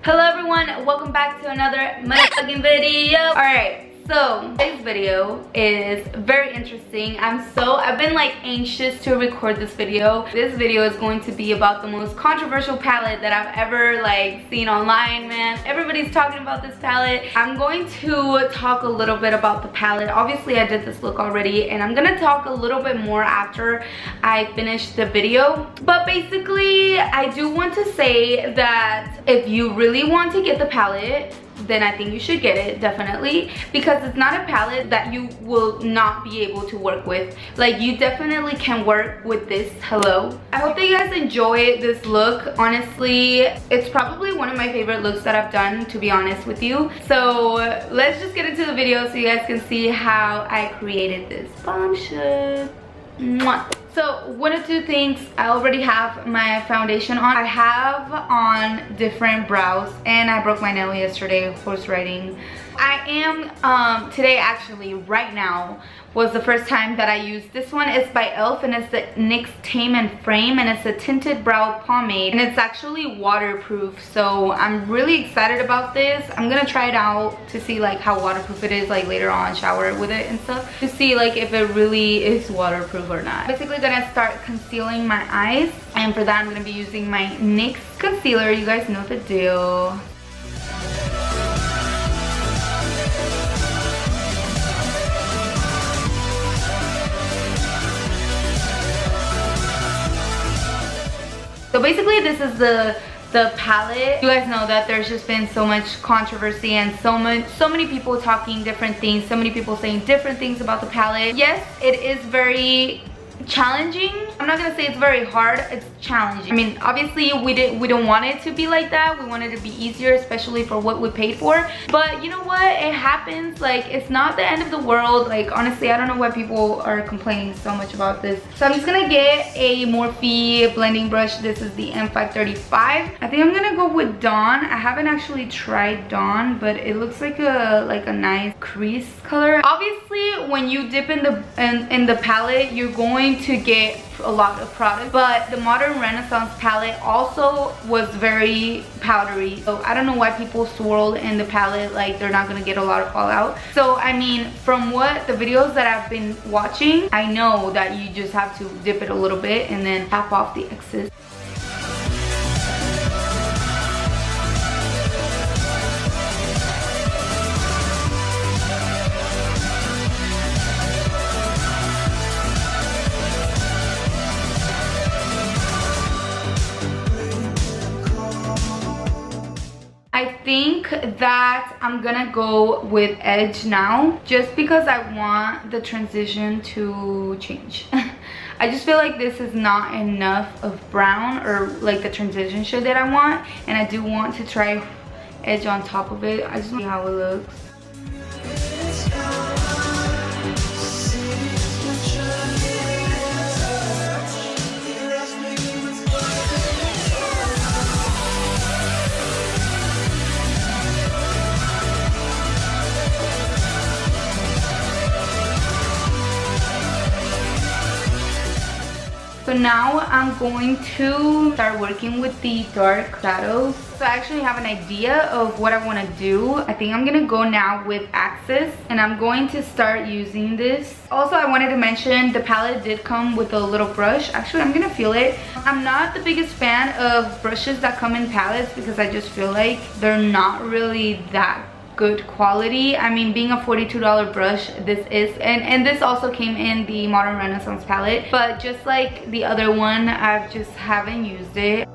Hello everyone, welcome back to another motherfucking video. Alright, so today's video is very interesting. I've been like anxious to record this video. This video is going to be about the most controversial palette that I've ever like seen online, man. Everybody's talking about this palette. I'm going to talk a little bit about the palette. Obviously I did this look already and I'm gonna talk a little bit more after I finish the video. But basically I do want to say that if you really want to get the palette, then I think you should get it, definitely, because it's not a palette that you will not be able to work with. Like, you definitely can work with this. Hello, I hope that you guys enjoy this look. Honestly, it's probably one of my favorite looks that I've done, to be honest with you. So let's just get into the video so you guys can see how I created this bombshell. Mwah. So one of two things, I already have my foundation on. I have on different brows and I broke my nail yesterday horse riding. I am today, actually right now was the first time that I used this one. It's by e.l.f. and it's the NYX Tame and Frame and it's a tinted brow pomade and it's actually waterproof, so I'm really excited about this. I'm gonna try it out to see like how waterproof it is, like later on, shower with it and stuff, to see like if it really is waterproof or not. Basically gonna start concealing my eyes, and for that I'm gonna be using my NYX concealer. You guys know the deal. So basically this is the palette. You guys know that there's just been so much controversy and so many people talking different things, so many people saying different things about the palette. Yes, it is very challenging. I'm not gonna say it's very hard, it's challenging. I mean, obviously we don't want it to be like that. We want it to be easier, especially for what we paid for. But you know what, it happens. Like, it's not the end of the world. Like, honestly, I don't know why people are complaining so much about this. So I'm just gonna get a Morphe blending brush. This is the M535. I think I'm gonna go with Dawn. I haven't actually tried Dawn, but it looks like a nice crease color. Obviously when you dip in the palette, you're going to get a lot of product, but the Modern Renaissance palette also was very powdery, so I don't know why people swirled in the palette like they're not gonna get a lot of fallout. So I mean, from what the videos that I've been watching, I know that you just have to dip it a little bit and then tap off the excess. I think that I'm gonna go with Edge now, just because I want the transition to change. I just feel like this is not enough of brown, or like the transition shade that I want, and I do want to try Edge on top of it. I just want to see how it looks. So now I'm going to start working with the dark shadows. So I actually have an idea of what I want to do. I think I'm gonna go now with Axis and I'm going to start using this. Also, I wanted to mention the palette did come with a little brush. Actually, I'm gonna feel it. I'm not the biggest fan of brushes that come in palettes because I just feel like they're not really that good quality. I mean, being a $42 brush, this is, and this also came in the Modern Renaissance palette, but just like the other one, I just haven't used it.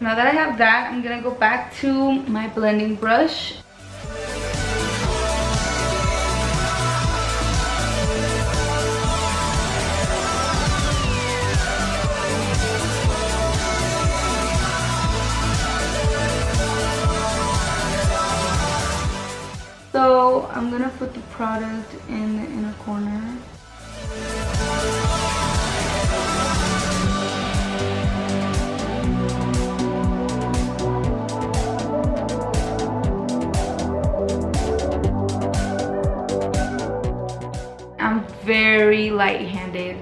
Now that I have that, I'm gonna go back to my blending brush. So I'm gonna put the product in the inner corner. I'm very light-handed.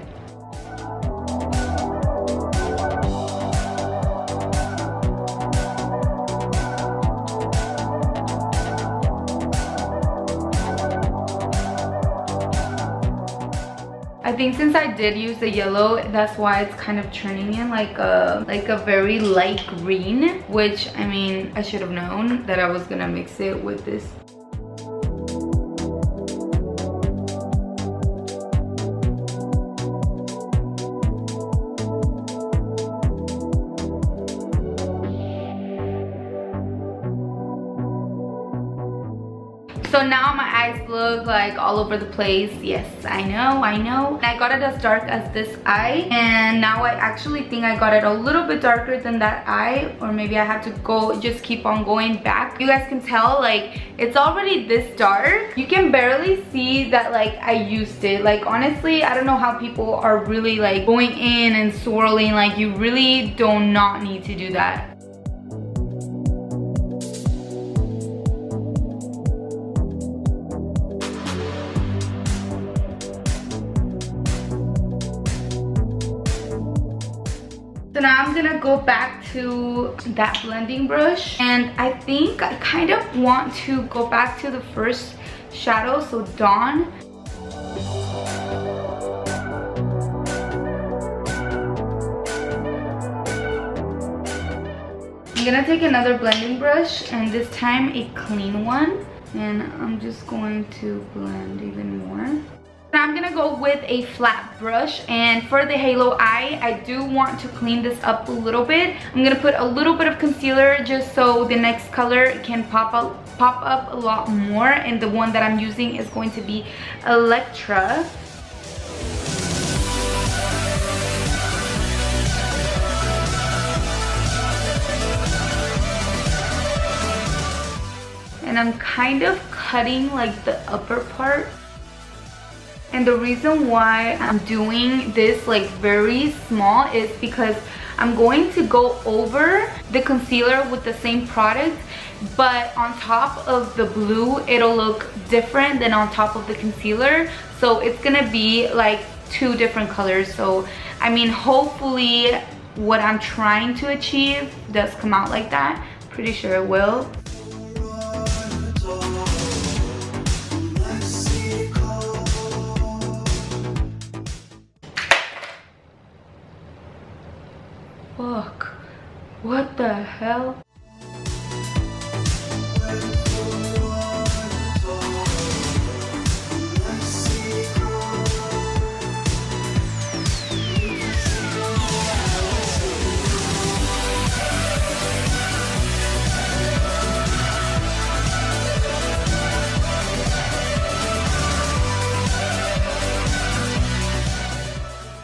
I think since I did use the yellow, that's why it's kind of turning in like a very light green, which, I mean, I should have known that I was gonna mix it with this. So now my eyes look like all over the place. Yes, I know. And I got it as dark as this eye, and now I actually think I got it a little bit darker than that eye, or maybe I have to go just keep on going back. You guys can tell, like, it's already this dark. You can barely see that, like, I used it. Like, honestly, I don't know how people are really like going in and swirling. Like, you really do not need to do that. So now I'm gonna go back to that blending brush, and I think I kind of want to go back to the first shadow, so Dawn. I'm gonna take another blending brush, and this time a clean one, and I'm just going to blend even more. Now I'm gonna go with a flat brush, and for the halo eye, I do want to clean this up a little bit. I'm gonna put a little bit of concealer just so the next color can pop up a lot more, and the one that I'm using is going to be Electra. And I'm kind of cutting like the upper part. And the reason why I'm doing this like very small is because I'm going to go over the concealer with the same product, but on top of the blue it'll look different than on top of the concealer. So it's gonna be like two different colors. So I mean, hopefully what I'm trying to achieve does come out like that. Pretty sure it will. Fuck, what the hell?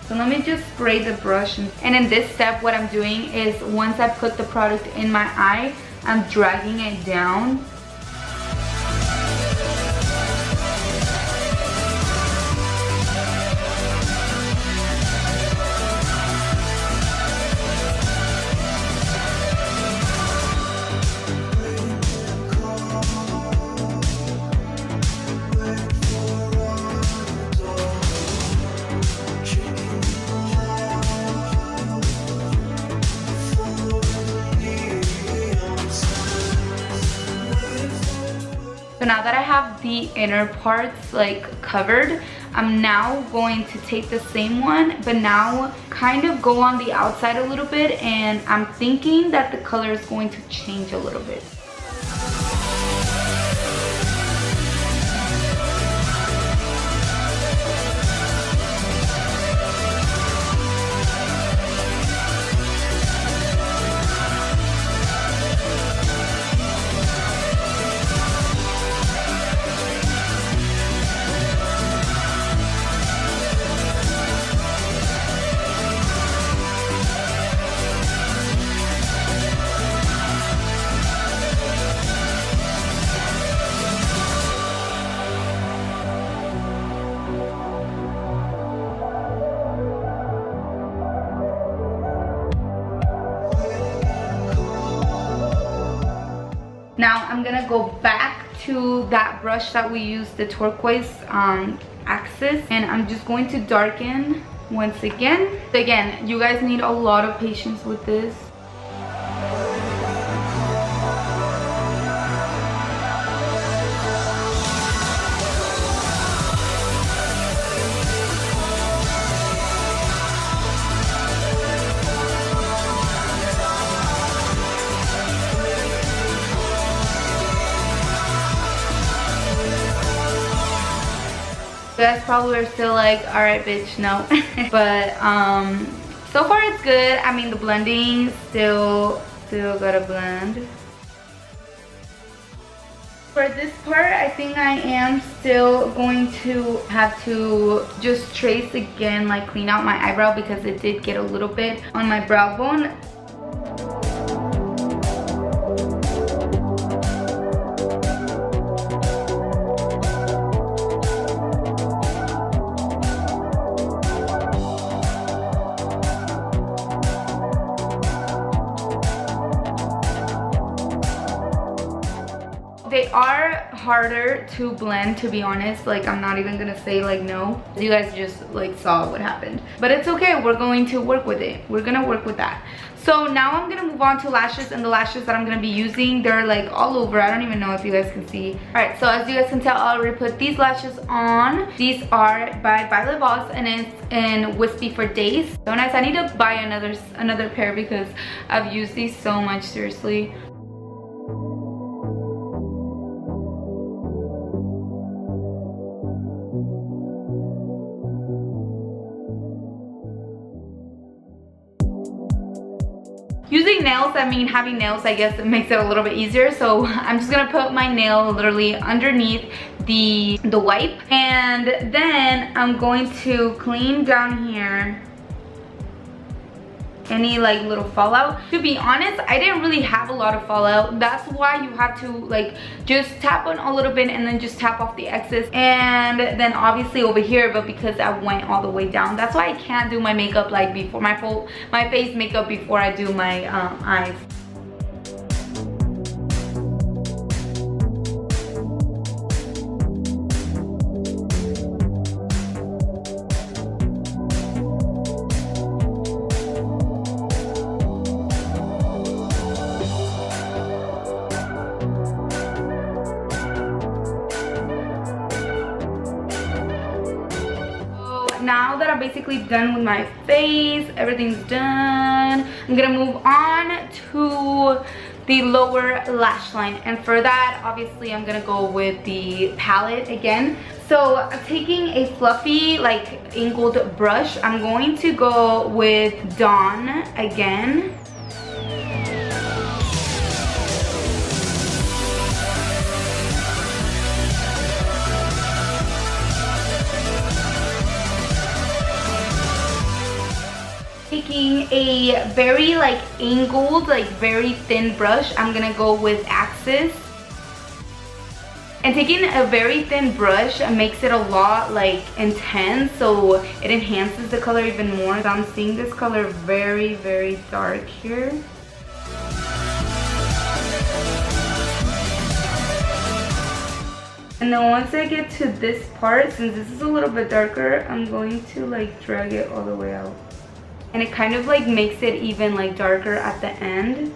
So let me just spray the brush, and in this step what I'm doing is once I put the product in my eye, I'm dragging it down. So now that I have the inner parts like covered, I'm now going to take the same one, but now kind of go on the outside a little bit, and I'm thinking that the color is going to change a little bit. Now I'm gonna go back to that brush that we used, the turquoise axis, and I'm just going to darken once again. Again, you guys need a lot of patience with this. You guys probably are still like, alright bitch, no. But so far it's good. I mean, the blending still gotta blend. For this part, I think I am still going to have to just trace again, like clean out my eyebrow, because it did get a little bit on my brow bone. They are harder to blend, to be honest. Like, I'm not even gonna say like no. You guys just like saw what happened, but it's okay. We're going to work with it. We're gonna work with that. So now I'm gonna move on to lashes, and the lashes that I'm gonna be using, they're like all over. I don't even know if you guys can see. All right, so as you guys can tell, I already put these lashes on. These are by Voss, and it's in Wispy for Days. So nice. I need to buy another pair because I've used these so much, seriously. Using nails, I mean having nails, I guess it makes it a little bit easier. So I'm just gonna put my nail literally underneath the wipe, and then I'm going to clean down here any like little fallout. To be honest, I didn't really have a lot of fallout. That's why you have to like just tap on a little bit and then just tap off the excess, and then obviously over here, but because I went all the way down, that's why I can't do my makeup like before, my face makeup before I do my eyes. Now that I'm basically done with my face, everything's done, I'm gonna move on to the lower lash line, and for that obviously I'm gonna go with the palette again. So I'm taking a fluffy like angled brush. I'm going to go with Dawn again. Taking a very like angled, like very thin brush, I'm gonna go with Axis. And taking a very thin brush makes it a lot like intense, so it enhances the color even more. So I'm seeing this color very, very dark here. And then once I get to this part, since this is a little bit darker, I'm going to like drag it all the way out. And it kind of like makes it even like darker at the end.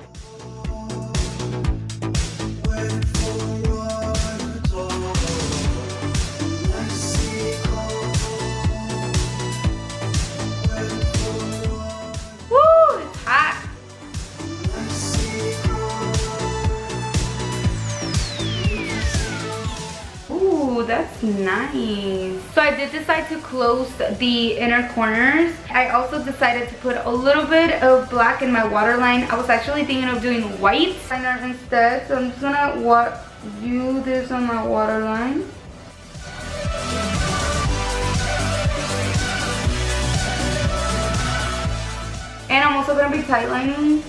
Woo, it's hot. Ooh, that's nice. So I did decide to close the inner corners. I also decided to put a little bit of black in my waterline. I was actually thinking of doing white liner instead, so I'm just gonna do this on my waterline. And I'm also gonna be tightlining.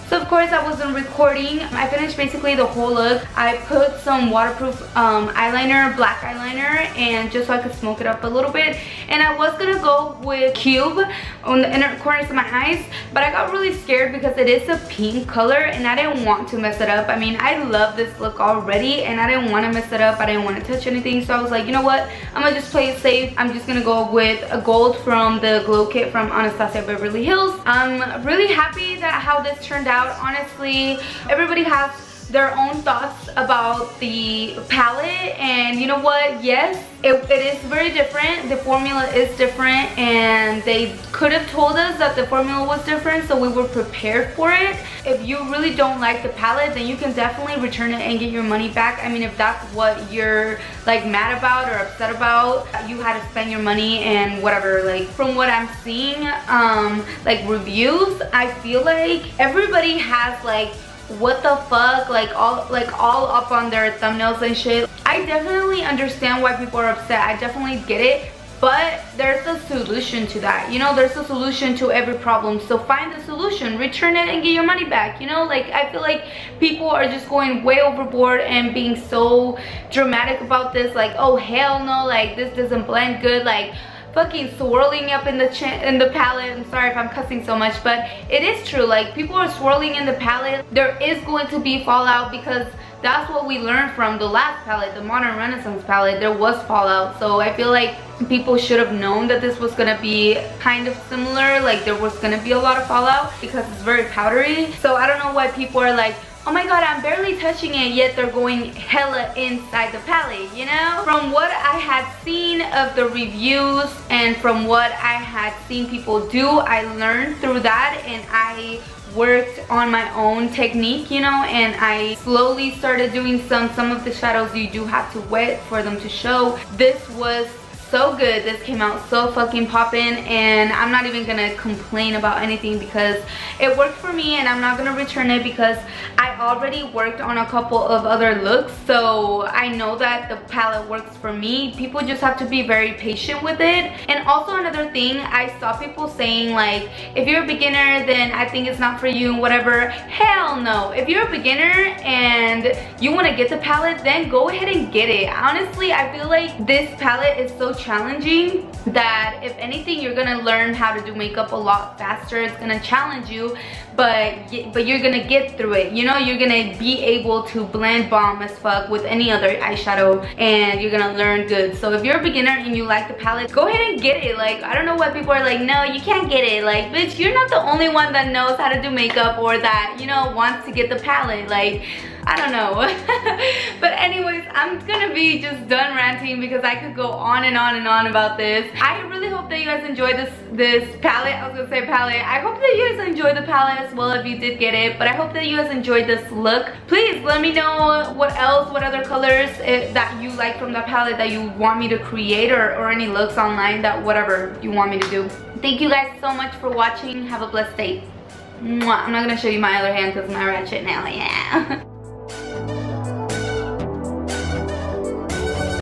So of course I wasn't recording. I finished basically the whole look. I put some waterproof eyeliner, black eyeliner, and just so I could smoke it up a little bit. And I was gonna go with Cube on the inner corners of my eyes, but I got really scared because it is a pink color and I didn't want to mess it up. I mean, I love this look already and I didn't want to mess it up. I didn't want to touch anything, so I was like, you know what, I'm gonna just play it safe. I'm just gonna go with a gold from the glow kit from Anastasia Beverly Hills. I'm really happy that how this turned out. Honestly, everybody has their own thoughts about the palette, and you know what, yes, it is very different. The formula is different, and they could have told us that the formula was different, so we were prepared for it. If you really don't like the palette, then you can definitely return it and get your money back. I mean, if that's what you're like mad about or upset about, you had to spend your money and whatever. Like from what I'm seeing, like reviews, I feel like everybody has like, what the fuck, like all up on their thumbnails and shit. I definitely understand why people are upset. I definitely get it, but there's a solution to that, you know. There's a solution to every problem, so find the solution, return it and get your money back, you know. Like, I feel like people are just going way overboard and being so dramatic about this, like, oh hell no, like this doesn't blend good, like fucking swirling up in the palette. I'm sorry if I'm cussing so much, but it is true. Like, people are swirling in the palette. There is going to be fallout because that's what we learned from the last palette, the Modern Renaissance palette. There was fallout, so I feel like people should have known that this was gonna be kind of similar. Like, there was gonna be a lot of fallout because it's very powdery. So I don't know why people are like, oh my god, I'm barely touching it, yet they're going hella inside the palette, you know? From what I had seen of the reviews and from what I had seen people do, I learned through that, and I worked on my own technique, you know, and I slowly started doing some of the shadows you do have to wet for them to show. This was so good. This came out so fucking poppin', and I'm not even gonna complain about anything because it worked for me, and I'm not gonna return it because I already worked on a couple of other looks, so I know that the palette works for me. People just have to be very patient with it. And also another thing, I saw people saying like, if you're a beginner then I think it's not for you and whatever. Hell no. If you're a beginner and you want to get the palette, then go ahead and get it. Honestly, I feel like this palette is so challenging that if anything, you're gonna learn how to do makeup a lot faster. It's gonna challenge you, but you're gonna get through it, you know. You're gonna be able to blend bomb as fuck with any other eyeshadow, and you're gonna learn good. So if you're a beginner and you like the palette, go ahead and get it. Like, I don't know why people are like, no, you can't get it. Like, bitch, you're not the only one that knows how to do makeup or that, you know, wants to get the palette. Like, I don't know. But anyways, I'm gonna be just done ranting because I could go on and on and on about this. I really hope that you guys enjoyed this palette. I was gonna say palette. I hope that you guys enjoyed the palette as well if you did get it. But I hope that you guys enjoyed this look. Please let me know what other colors that you like from the palette that you want me to create, or any looks online, that whatever you want me to do. Thank you guys so much for watching. Have a blessed day. Mwah. I'm not gonna show you my other hand because my ratchet nail, yeah.